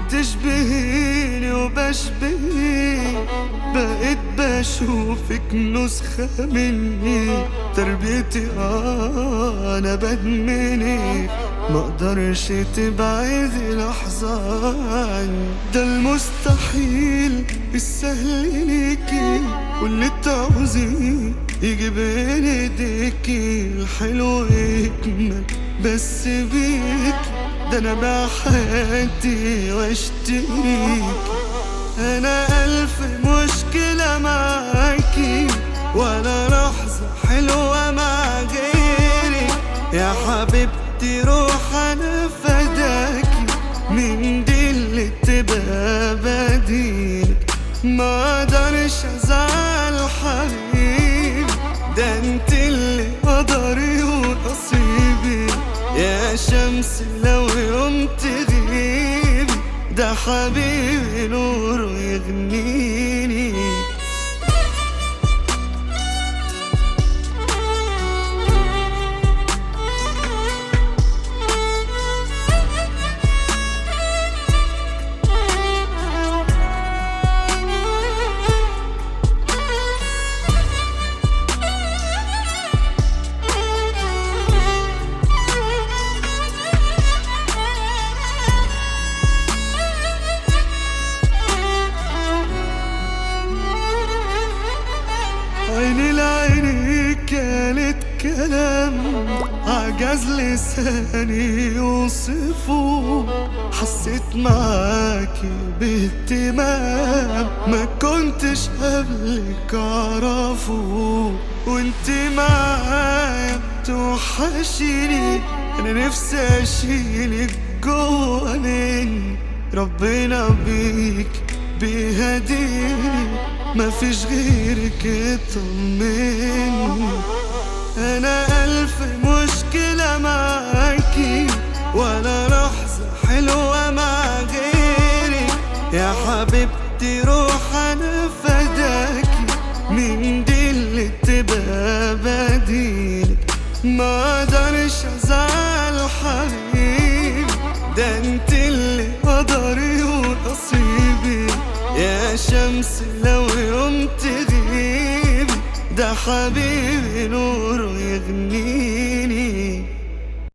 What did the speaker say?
بتشبهيني وبشبهك، بقيت بشوفك نسخة مني، تربيتي أنا بدمنك، مقدرش تبعدي لحظة عني. ده المستحيل السهل ليكي، واللي تعوزيه يجي بين ايديكي، الحلو يكمل بس بيكي، ده انا بحياتي واشتريكي. انا الف مشكلة معاكي، ولا لحظة حلوة مع غيري، يا حبيبتي روح انا فداكي، من دي اللي تبقى بديلك، ما اقدرش ازعل حبيبي، ده انت اللي قدري ونصيبي، يا شمس لو يوم تغيبي، ده حبيبي نور يغنيني. عيني لعيني كانت كلام، عجز لساني يوصفه، حسيت معاكي باهتمام ما كنتش قبلك اعرفه، وانتي معايا توحشيني، انا نفسي اشيلك جوا مني، ربنا بيك بيهديني، مفيش غيرك يطمني. انا الف مشكلة معاكي، ولا لحظة حلوة مع غيري، يا حبيبتي روح انا فداكي، من دي اللي تبقى بديلك، ما اقدرش ازعل حبيبي، ده انت اللي قدري ونصيبي، يا شمس لو يوم تغيبي، ده حبيبي نور يغني.